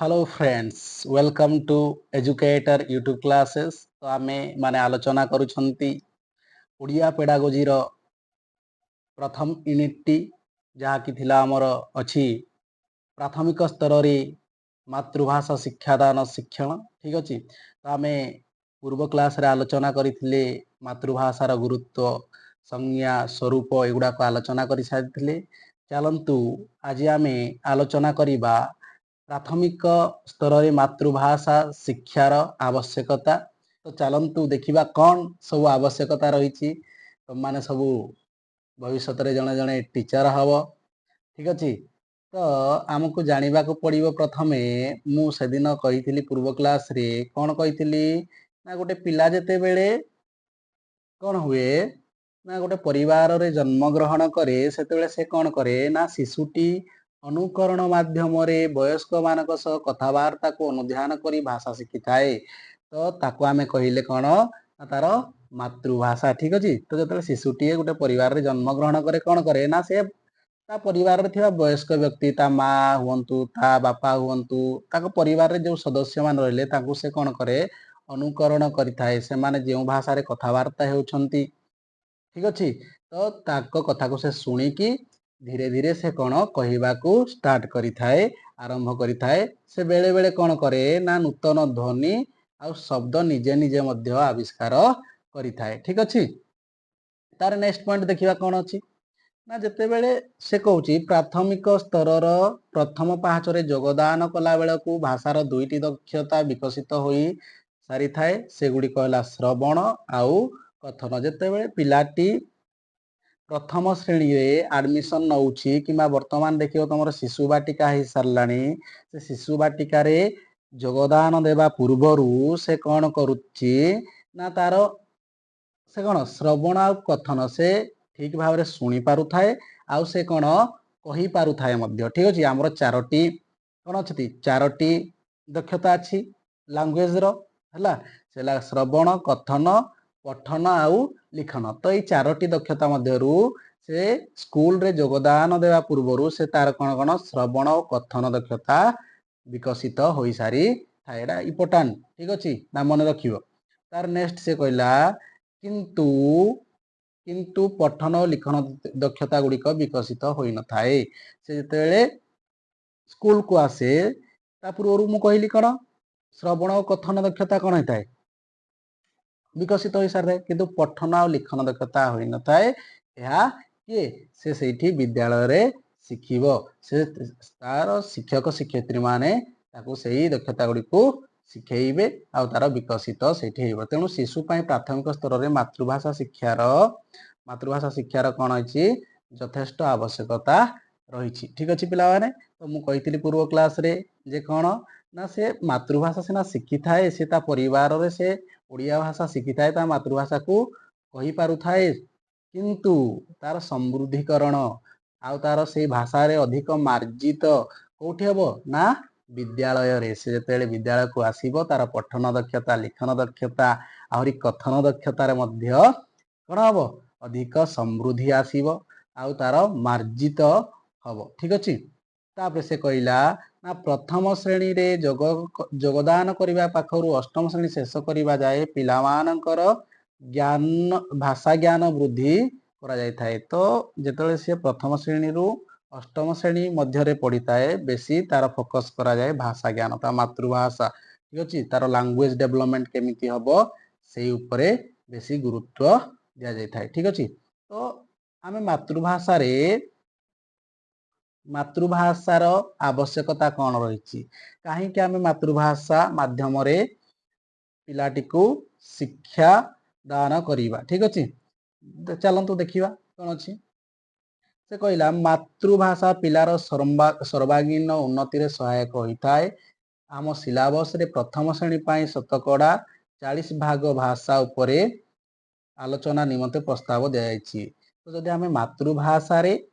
Hello friends, welcome to educator YouTube classes. तो आमे माने आलोचना करूछंती ओडिया पेडागोजी रो प्रथम यूनिट टी जहा कि थिला हमर अछि प्राथमिक स्तर रे मातृभाषा शिक्षादान शिक्षण। ठीक अछि। तो आमे पूर्व क्लास रे आलोचना करिथिले मातृभाषार गुरुत्व, संज्ञा, स्वरूप एगुडा को आलोचना करि सारिथिले। चलंतु आज आमे आलोचना करिबा प्राथमिक स्तर रे मातृभाषा शिक्षार आवश्यकता। तो चलंतु देखिबा कौन सब आवश्यकता रही। तुम माने सब भविष्य रे जने जने टीचर हब। ठीक अछि। तो आमको जानिबा को पड़िबो। प्रथमे मु सेदिन कहिथिली पूर्व क्लास रे कौन कहिथिली ना गोटे पिला जेते बेले कौन हुए ना गोटे परिवार रे जन्म ग्रहण करे सेतेबेले से कौन करे ना शिशुटी अनुकरण माध्यम रे वयस्क मानक सह कथबार्ता को अनुध्यान करी भाषा शिखी थाए। तो ताको आमे कहिले कौन ना तार मातृभाषा। ठीक अछि। तो जतले शिशुटी गोटे परिवार रे जन्म ग्रहण करे कौन करे ना से ता परिवार रे थिबा वयस्क व्यक्ति ता माँ हुअंतु ता बापा हुअंतु ताको परिवार रे जो सदस्य मान रहले ताको से कौन करे अनुकरण करि थाए। से माने जेउ भाषा रे कथबार्ता हेउछंती। ठीक अछि। तो ताको कथा को से सुनी कि धीरे धीरे से कौन कहवा को स्टार्ट करि थाए, आरंभ करि थाए। से बेले बेले कौन करे ना नूतन ध्वनि आ शब्द निजे निजे मध्य आविष्कार करि थाए। ठीक अछि। तार नेक्स्ट पॉइंट देखिबा कौन अछि ना जेते बेले से कहूची प्राथमिक स्तर प्रथम पाहाचरे योगदान कला बेला को भाषार दुईटी दक्षता विकसित होई सारी थाए। सेगुडी कहला श्रवण आउ कथन। जेते बेले पिलाटी प्रथम श्रेणी रे एडमिशन नउची किमा वर्तमान देखियो तमरो शिशु बाटिका ही सरलाणी। से शिशु बाटिका रे योगदान देबा पूर्वरु से कौन करूची ना तारो से कौन श्रवण आ कथन से ठीक भाव रे सुनी पारु थाए आउ से कौन कही पारु थाए मध्य। ठीक अछि। हमरो चारोटी कौन अछि चारोटी दक्षता अछि लैंग्वेज रो हला सेला श्रवण, कथन, पठन आउ लिखन। तो ये चारोटी दक्षता मध्यरु से स्कूल रे योगदान देवा पूर्वरु से तार कौन कौन श्रवण और कथन दक्षता विकसित होई सारी थाए। एटा इम्पोर्टेंट। ठीक अछि ना मन रखियो। तार नेक्स्ट से कहला किंतु किंतु पठन और लिखन दक्षता गुड़िक विकसित होई न थाए। से जेतेबेले स्कूल को आसे ता पूर्वरु मु कहली कौन श्रवण और कथन दक्षता कौन होई थाए विकसित होई सारे। किंतु पठन और लिखन दक्षता होई न थाए। या किए से सेठी विद्यालय रे शिखिबो। से तार शिक्षक शिक्षयित्री माने ताको सेही दक्षता गुड़ी को शिखेइबे आ तार विकसित सेठी हेबो। तेणु शिशु पई प्राथमिक स्तर रे मातृभाषा शिक्षार कौन अछि यथेष्ट आवश्यकता रही। ठीक अछि पिला माने। तो मु कहितली पूर्व क्लास रे जे कौन ना से मातृभाषा सिना शिखी थाए से ता परिवार रे से ओडिया भाषा शिखी थाए ता मातृभाषा को कही पारु थाए। किंतु तार समृद्धिकरण आउ तार से भाषा रे अधिक मार्जित कोठी हबो ना विद्यालय रे। से जेतेले विद्यालय को आसीबो तार पठन दक्षता, लिखन दक्षता आहुरी कथन दक्षता रे मध्य कौन हबो अधिक समृद्धि आसीबो आउ तार मार्जित हबो। ठीक अछि। तापर से कहला ना प्रथम श्रेणी रे योगदान करिबा पाखरु अष्टम श्रेणी शेष करिबा जाए पिला मानकर ज्ञान भाषा ज्ञान वृद्धि करा जाय थाए। तो जेतेले से प्रथम श्रेणी रु अष्टम श्रेणी मध्य रे पढ़ी थाए बेसी तार फोकस करा जाए भाषा ज्ञान ता मातृभाषा। ठीक अछि। तार लैंग्वेज डेवलपमेंट केमिति हबो सेही उपरे बेसी गुरुत्व दिया जाय थाए। ठीक अछि। तो आमे मातृभाषार आवश्यकता कौन रही कहीं आमे मातृभाषा माध्यम रे पिलाटी को शिक्षा दान करिबा। ठीक अछि। चलंतु देखिबा कौन अछि से कहला मातृभाषा पिलार सर्वांगीन उन्नति रे सहायक होई थाए। आम सिलेबस रे प्रथम श्रेणी पाई शतकड़ा 40 भाग भाषा उपरे आलोचना निमंते प्रस्ताव दिया जायछि। तो जदि आमे मातृभाषा रे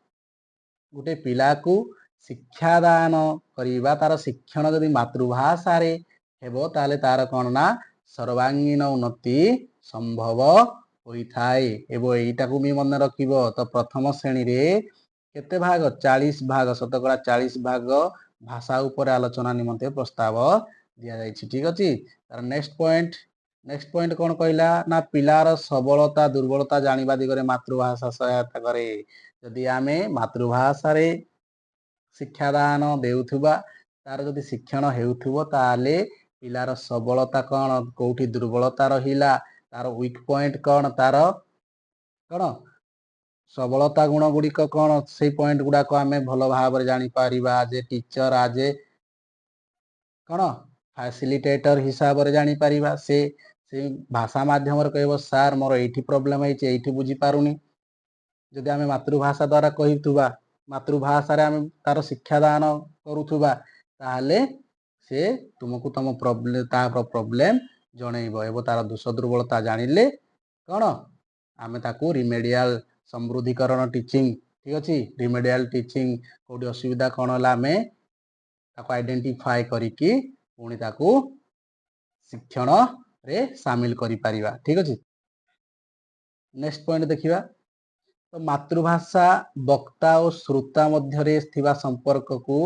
गोटे पिला को शिक्षा दान करिबा तार शिक्षण जदि मातृभाषा रे हेबो ताले तार कौन ना सर्वांगीन उन्नति संभव होई थाए। एबो एटा को भी मन रखिबो। तो प्रथम श्रेणी रे केते भाग 40 भाग शतकड़ा 40 भाग भाषा उपर आलोचना निमंते प्रस्ताव दिया जाइछि। ठीक अछि। तार नेक्स्ट पॉइंट कौन कहला ना पिलार सबलता दुर्बलता जानिबा दिगरे मातृभाषा सहायता करे। जदि आमे मातृभाषा रे शिक्षादान देउथुबा तार जदि शिक्षण हेउथुबो ताले पिलार सबलता कौन कोठी दुर्बलता रहिला तार वीक पॉइंट कौन तार कौन सबलता गुण गुड़िक कौन से पॉइंट गुड़ाक आम भल भाव जानी पारिबा। जे टीचर आज कौन फैसिलिटेटर हिसाब से जानी पारिबा। से भाषा माध्यम कहब सार मोर एठी प्रॉब्लम है एठी बुझी पारुनी। जदि आम मातृभाषा द्वारा कहिथुबा मातृभाषा रे आम तार शिक्षादान करुथुबा ताहले से तुमको तुम प्रॉब्लम जनइब एवं तार दोष दुर्बलता जानिले कौन आम ताकू रिमेडियल समृद्धिकरण टीचिंग। ठीक अच्छे। रिमेडियल टीचिंग कोटी असुविधा कौन है आम ताकू आइडेंटिफाई करिकी पुणी ताकू शिक्षण रे सामिल करि परिबा। ठीक अच्छे। नेक्स्ट पॉइंट देखिबा तो मातृभाषा वक्ता और श्रोता मध्य थिबा संपर्क को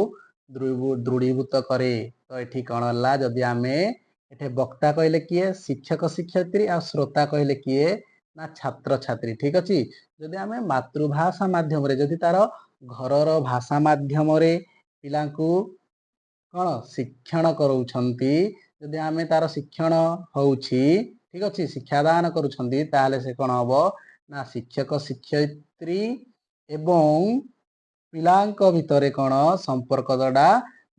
दृढ़ीभूत करे। तो ये कौन है जदि आम एठे वक्ता कहले किए शिक्षक शिक्षयित्री आ श्रोता कहले किए ना छात्र छात्री। ठीक अच्छे। जदि आम मातृभाषा माध्यम रे जदि तार घरर भाषा माध्यम रे पिलांकु कौन शिक्षण करूछंती जदि आम तार शिक्षण होउछि ठीक अच्छे शिक्षादान करूछंती ताहले से कौन हबो ना शिक्षक शिक्षयित्री एवं पिलांक भितरे कौन संपर्क दड़ा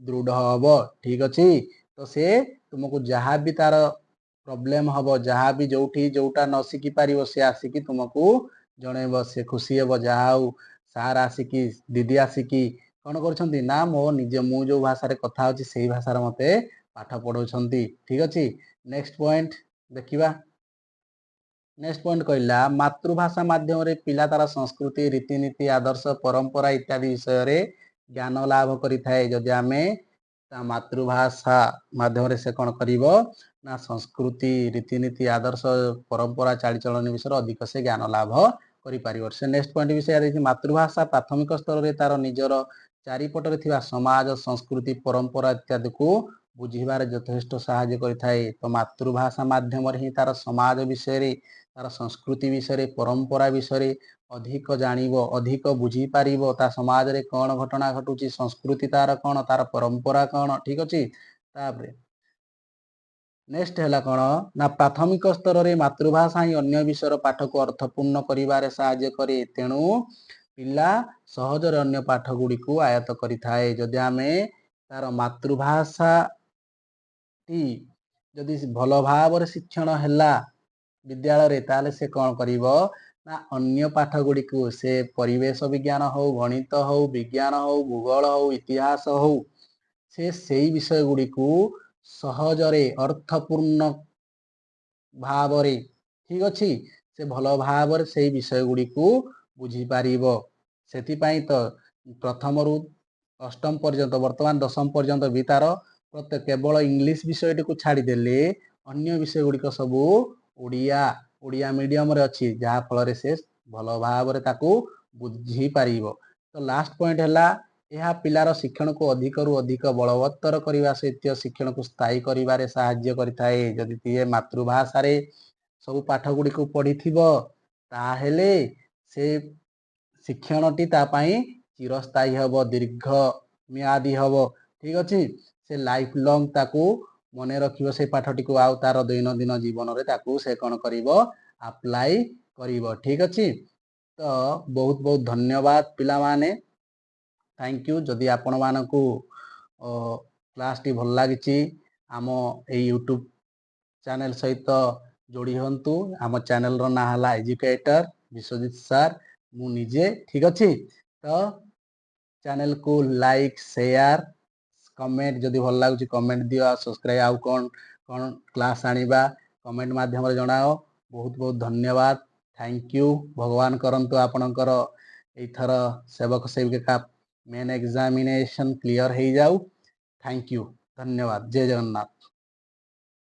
दृढ़ हबो। ठीक अच्छे। तो से तुमको जहाँ भी तार प्रॉब्लम हबो जहाँ भी जोठी जोटा न शिखी पारिबो से आसिकी तुमको जनइब से खुशी हे जहाँ सार आसिकी दीदी आसिकी कौन कर ना मो निजे मु जो भाषा रे कथा होची सेही भाषा रे मते पाठ पढ़ौछंती। ठीक अच्छे। नेक्स्ट पॉइंट देखिबा। नेक्स्ट पॉइंट कहला मातृभाषा माध्यम रे पिला तार संस्कृति रीतिनीति आदर्श परंपरा इत्यादि विषय रे ज्ञान लाभ करि थाए। जदि आमे ता मातृभाषा माध्यम रे से कौन करिवो ना संस्कृति रीतिनीति आदर्श परंपरा चालीचलन विषय अधिक से ज्ञान लाभ करि पारिबो। से नेक्स्ट पॉइंट विषय देखि मातृभाषा प्राथमिक स्तर रे तार निजर चारिपटर थिबा समाज संस्कृति परंपरा इत्यादि को बुझिबार यथेष्ट साहाय्य करिथाए। तो मातृभाषा माध्यम रे ही तार समाज विषय रे तार संस्कृति विषय रे परंपरा विषय रे अधिक जानिबो अधिक बुझी पारिबो। ता समाज रे कौन घटना घटुची संस्कृति तार कौन तार परंपरा कौन। ठीक अच्छे। तापरे नेक्स्ट है कौन ना प्राथमिक स्तर रे मातृभाषा ही अन्य विषय पाठ को अर्थपूर्ण करिबारे साहाय्य करे। तेणु पिला सहजरे अन्य पाठ गुड़ी को आयत्त करि थाए। जदि आमे तार मातृभाषा टी जदि भल भाव शिक्षण हैला विद्यालय रे ताले से कौन करिवो ना अन्य पाठ गुड़ी को से परिवेश विज्ञान हो गणित हो विज्ञान हो भूगोल हो इतिहास हो से विषय गुड़ी को सहजरे अर्थपूर्ण भाव रे ठीक अच्छे से भल भाव से विषय गुड़ी को बुझी पारिबो। सेतिपाई तो प्रथम रु अष्टम पर्यंत वर्तमान दशम पर्यंत भी तार प्रत्येक केवल इंग्लिश विषय को छाड़ी देले अन्य विषय गुड़िक सबू ओडिया मीडियम रे अच्छी जहाँ फल से भल भाव ताकू बुझी पारिबो। तो लास्ट पॉइंट है यह पिलार शिक्षण को अधिक रु अधिक बलवत्तर करने सहित शिक्षण को स्थायी करिबारे साहाय्य करिथाए। जदि तीए मातृभाषा रे सब पाठ गुड़ी को पढ़ी ताहेले से शिक्षणटी तापाई चिरस्थायी हब दीर्घ मियादी हब। ठीक अच्छे। से लाइफ लॉन्ग ताकू मने रखिबो से पाठटी को आउ तार दैनंदिन जीवन रे ताकू से कौन करिवो अप्लाई करिवो। ठीक अच्छे। तो बहुत बहुत धन्यवाद पिला माने थैंक यू। जदि आपण मानकू क्लास टी भल लागिची आम यूट्यूब चैनल सहित जोड़ी हंतु। आम चैनल रो ना हला एजुकेटर विश्वजीत सार मु निजे। ठीक अच्छे। तो चैनल को लाइक शेयर कमेंट जदि भल लागुची कमेंट दियो सब्सक्राइब आउ कौन कौन क्लास आनिबा कमेंट माध्यम रे जणाओ। बहुत बहुत धन्यवाद थैंक यू। भगवान करंतु आपणकर एथर सेवक सेविका मेन एग्जामिनेशन क्लियर हो जाऊ। थैंक यू धन्यवाद। जय जगन्नाथ।